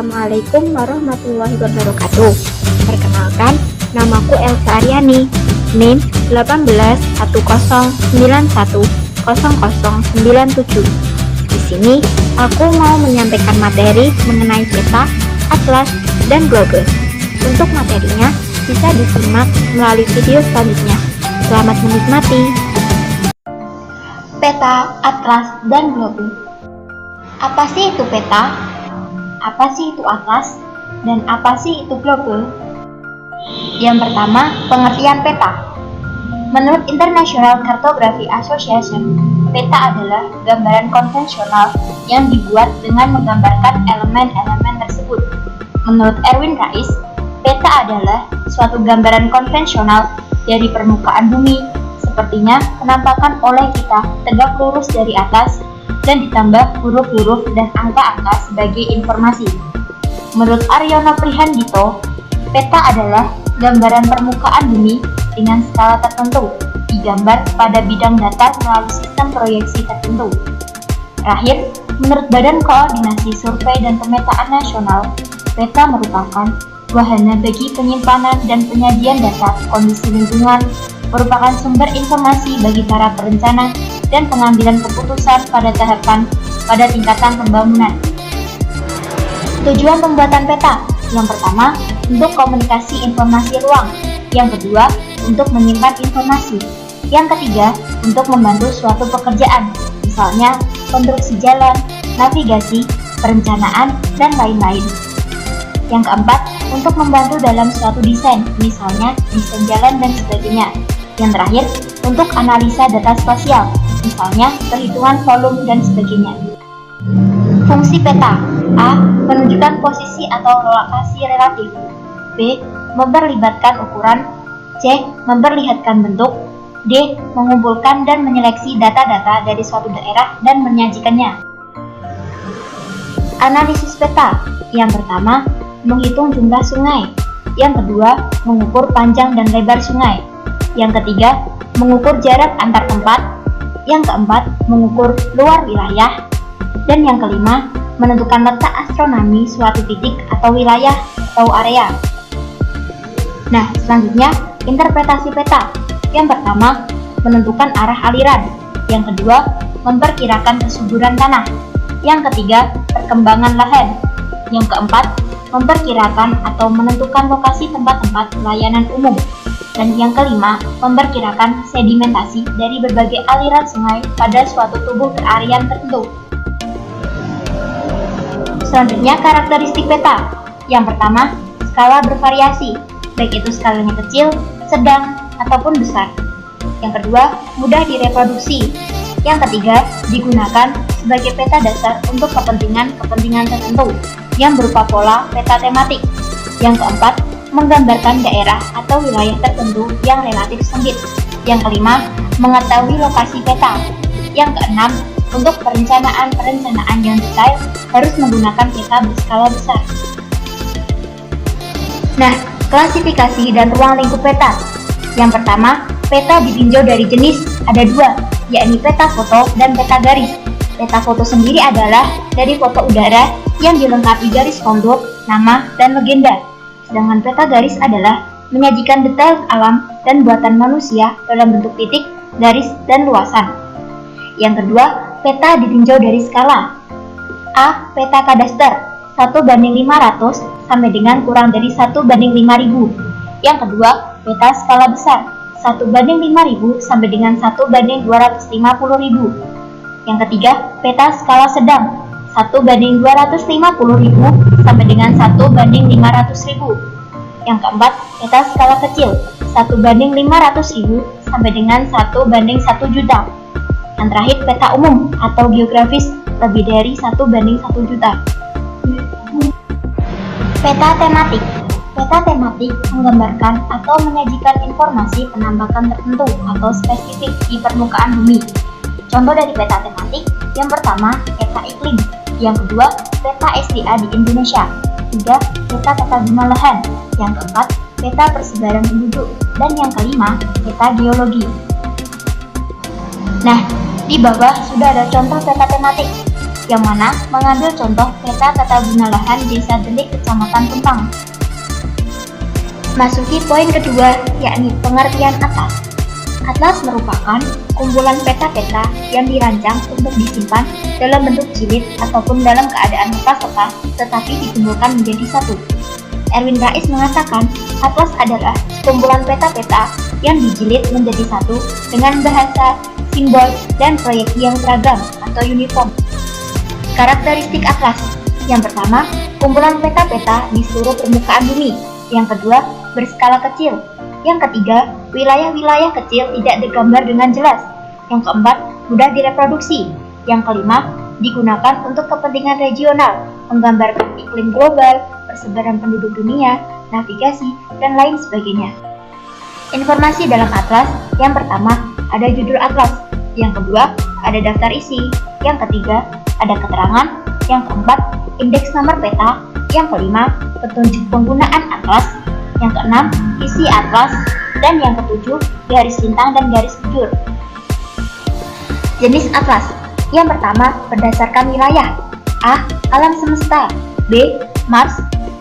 Assalamualaikum warahmatullahi wabarakatuh. Perkenalkan, namaku Elsa Aryani, NIM 1810910097. Di sini, aku mau menyampaikan materi mengenai peta, atlas, dan globus. Untuk materinya, bisa disimak melalui video selanjutnya. Selamat menikmati. Peta, atlas, dan globus. Apa sih itu peta? Apa sih itu atlas? Dan apa sih itu globus? Yang pertama, pengertian peta. Menurut International Cartography Association, peta adalah gambaran konvensional yang dibuat dengan menggambarkan elemen-elemen tersebut. Menurut Erwin Rais, peta adalah suatu gambaran konvensional dari permukaan bumi, sepertinya penampakan oleh kita tegak lurus dari atas dan ditambah huruf-huruf dan angka-angka sebagai informasi. Menurut Aryono Prihandito, peta adalah gambaran permukaan bumi dengan skala tertentu, digambar pada bidang data melalui sistem proyeksi tertentu. Terakhir, menurut Badan Koordinasi Survei dan Pemetaan Nasional, peta merupakan wahana bagi penyimpanan dan penyajian data kondisi lingkungan, merupakan sumber informasi bagi para perencana dan pengambilan keputusan pada tingkatan pembangunan. Tujuan pembuatan peta: yang pertama, untuk komunikasi informasi ruang; yang kedua, untuk menyimpan informasi; yang ketiga, untuk membantu suatu pekerjaan, misalnya konstruksi jalan, navigasi, perencanaan, dan lain-lain. Yang keempat, untuk membantu dalam suatu desain, misalnya desain jalan dan sebagainya. Yang terakhir, untuk analisa data spasial, misalnya perhitungan volume dan sebagainya. Fungsi peta: A. Menunjukkan posisi atau lokasi relatif. B. Memperlihatkan ukuran. C. Memperlihatkan bentuk. D. Mengumpulkan dan menyeleksi data-data dari suatu daerah dan menyajikannya. Analisis peta: yang pertama, menghitung jumlah sungai; yang kedua, mengukur panjang dan lebar sungai; yang ketiga, mengukur jarak antar tempat; yang keempat, mengukur luar wilayah; dan yang kelima, menentukan letak astronomi suatu titik atau wilayah atau area. Nah, selanjutnya, interpretasi peta. Yang pertama, menentukan arah aliran; yang kedua, memperkirakan kesuburan tanah; yang ketiga, perkembangan lahan; yang keempat, memperkirakan atau menentukan lokasi tempat-tempat pelayanan umum; dan yang kelima, memperkirakan sedimentasi dari berbagai aliran sungai pada suatu tubuh keareaan tertentu. Selanjutnya, karakteristik peta. Yang pertama, skala bervariasi, baik itu skalanya kecil, sedang, ataupun besar. Yang kedua, mudah direproduksi. Yang ketiga, digunakan sebagai peta dasar untuk kepentingan tertentu yang berupa pola peta tematik. Yang keempat, menggambarkan daerah atau wilayah tertentu yang relatif sempit. Yang kelima, mengetahui lokasi peta. Yang keenam, untuk perencanaan yang detail harus menggunakan peta berskala besar. Nah, klasifikasi dan ruang lingkup peta. Yang pertama, peta ditinjau dari jenis ada dua, yakni peta foto dan peta garis. Peta foto sendiri adalah dari foto udara yang dilengkapi garis kontur, nama, dan legenda. Sedangkan peta garis adalah menyajikan detail alam dan buatan manusia dalam bentuk titik, garis, dan luasan. Yang kedua, peta ditinjau dari skala. A. Peta kadaster 1:500 sampai dengan kurang dari 1:5000. Yang kedua, peta skala besar 1:5000 sampai dengan 1:250.000. Yang ketiga, peta skala sedang 1:250.000 sampai dengan 1:500.000. Yang keempat, peta skala kecil 1:500.000 sampai dengan 1:1 juta. Yang terakhir, peta umum atau geografis lebih dari 1:1 juta. Peta tematik. Peta tematik menggambarkan atau menyajikan informasi penampakan tertentu atau spesifik di permukaan bumi. Contoh dari peta tematik: yang pertama, peta iklim; yang kedua, peta SDA di Indonesia; ketiga, peta tata guna lahan; yang keempat, peta persebaran penduduk; dan yang kelima, peta geologi. Nah, di bawah sudah ada contoh peta tematik. yang mana mengambil contoh peta tata guna lahan Desa Delik, Kecamatan Tumpang. Masuki poin kedua, yakni pengertian atlas. Atlas merupakan kumpulan peta-peta yang dirancang untuk disimpan dalam bentuk jilid ataupun dalam keadaan lepas-lepas tetapi dikumpulkan menjadi satu. Erwin Rais mengatakan, atlas adalah kumpulan peta-peta yang dijilid menjadi satu dengan bahasa, simbol, dan proyeksi yang seragam atau uniform. Karakteristik atlas. Yang pertama, kumpulan peta-peta di seluruh permukaan bumi. Yang kedua, berskala kecil. Yang ketiga, wilayah-wilayah kecil tidak digambar dengan jelas. Yang keempat, mudah direproduksi. Yang kelima, digunakan untuk kepentingan regional, menggambarkan iklim global, persebaran penduduk dunia, navigasi, dan lain sebagainya. Informasi dalam atlas, yang pertama, ada judul atlas. Yang kedua, ada daftar isi. Yang ketiga, ada keterangan. Yang keempat, indeks nomor peta. Yang kelima, petunjuk penggunaan atlas. Yang keenam, isi atlas. Dan yang ketujuh, garis lintang dan garis bujur. Jenis atlas. Yang pertama, berdasarkan wilayah. A. Alam semesta. B. Mars.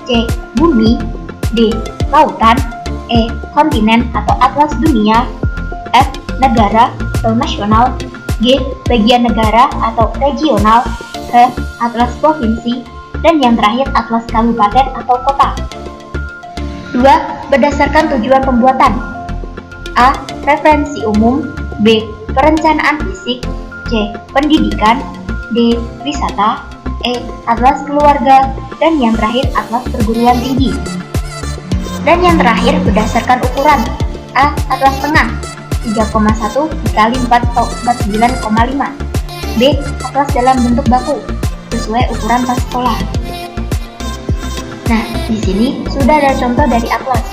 C. Bumi. D. Lautan. E. Kontinen atau atlas dunia. F. Negara atau nasional. G. Bagian negara atau regional. H. Atlas provinsi. Dan yang terakhir, atlas kabupaten atau kota. 2. Berdasarkan tujuan pembuatan. A. Referensi umum. B. Perencanaan fisik. C. Pendidikan. D. Wisata. E. Atlas keluarga. Dan yang terakhir, atlas perguruan tinggi. Dan yang terakhir, berdasarkan ukuran. A. Atlas tengah 3,1 dikali 49,5. B. Atlas dalam bentuk baku sesuai ukuran tas sekolah. Nah, di sini sudah ada contoh dari atlas.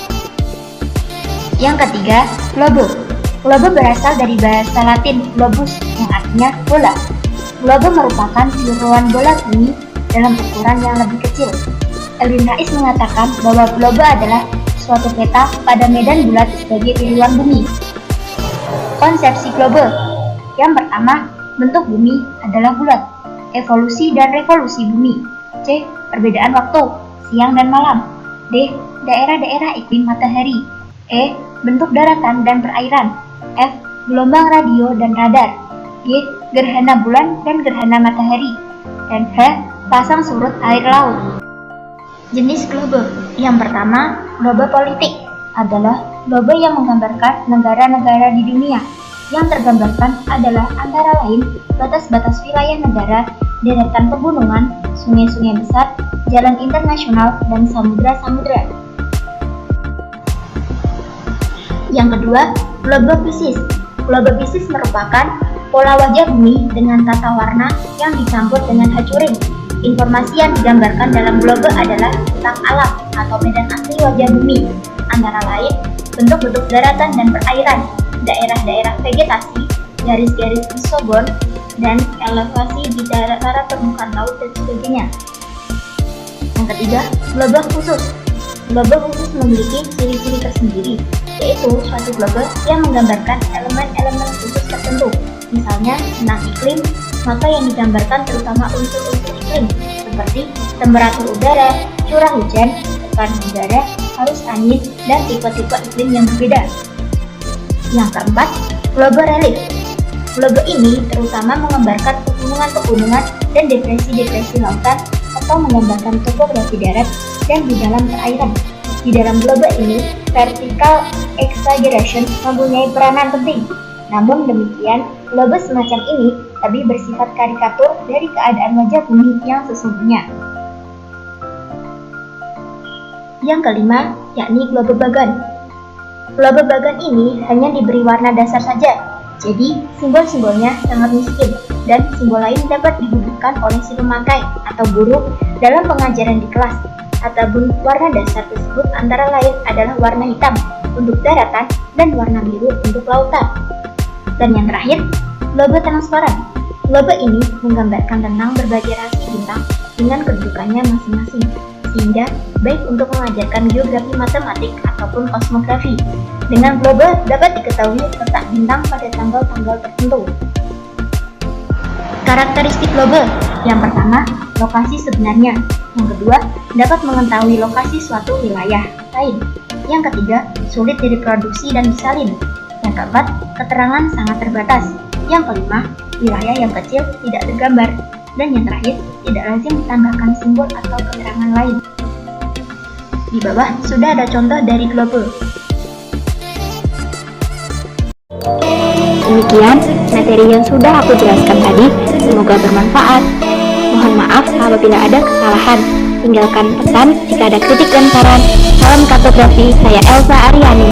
Yang ketiga, globe. Globe berasal dari bahasa Latin globus yang artinya bola. Globe merupakan tiruan bola bumi dalam ukuran yang lebih kecil. Erwin Rais mengatakan bahwa globe adalah suatu peta pada medan bulat sebagai tiruan bumi. Konsepsi globe. Yang pertama, bentuk bumi adalah bulat. Evolusi dan revolusi bumi. C. Perbedaan waktu, siang dan malam. D. Daerah-daerah iklim matahari. E. Bentuk daratan dan perairan. F. Gelombang radio dan radar. G. Gerhana bulan dan gerhana matahari. Dan H. Pasang surut air laut. Jenis globe. Yang pertama, globe politik adalah globe yang menggambarkan negara-negara di dunia. Yang tergambarkan adalah antara lain batas-batas wilayah negara, deretan pegunungan, sungai-sungai besar, jalan internasional, dan samudra-samudra. Yang kedua, globe Pisces. Globe Pisces merupakan pola wajah bumi dengan tata warna yang dicampur dengan acuring. Informasi yang digambarkan dalam globe adalah tentang alam atau medan asli wajah bumi, antara lain bentuk-bentuk daratan dan perairan, daerah-daerah vegetasi, garis-garis isogon, dan elevasi di darat permukaan laut dan sebagainya. Yang ketiga, globe khusus. Globe khusus memiliki ciri-ciri tersendiri, yaitu suatu globe yang menggambarkan elemen-elemen khusus tertentu. Misalnya, tentang iklim, maka yang digambarkan terutama unsur-unsur iklim, seperti temperatur udara, curah hujan, tekanan udara, arus angin, dan tipe-tipe iklim yang berbeda. Yang keempat, globe relief. Globe ini terutama menggambarkan pegunungan-pegunungan dan depresi-depresi lautan atau menggambarkan topografi darat dan di dalam perairan. Di dalam globe ini, vertical exaggeration mempunyai peranan penting. Namun demikian, globe semacam ini lebih bersifat karikatur dari keadaan wajah bumi yang sesungguhnya. Yang kelima, yakni globe bagan. Globe bagan ini hanya diberi warna dasar saja, jadi simbol-simbolnya sangat miskin dan simbol lain dapat dibubuhkan oleh si pemakai atau guru dalam pengajaran di kelas. Adapun warna dasar tersebut antara lain adalah warna hitam untuk daratan dan warna biru untuk lautan. Dan yang terakhir, globe transparan. Globe ini menggambarkan tentang berbagai rasi bintang dengan kedudukannya masing-masing, sehingga baik untuk mengajarkan geografi matematik ataupun kosmografi. Dengan globe dapat diketahui letak bintang pada tanggal-tanggal tertentu. Karakteristik globe. Yang pertama, lokasi sebenarnya. Yang kedua, dapat mengetahui lokasi suatu wilayah lain. Yang ketiga, sulit direproduksi dan disalin. Yang keempat, keterangan sangat terbatas. Yang kelima, wilayah yang kecil tidak tergambar. Dan yang terakhir, tidak lazim ditambahkan simbol atau keterangan lain. Di bawah sudah ada contoh dari globe. Demikian materi yang sudah aku jelaskan tadi, semoga bermanfaat. Mohon maaf apabila ada kesalahan. Tinggalkan pesan jika ada kritik dan saran. Salam kartografi, saya Elsa Aryani.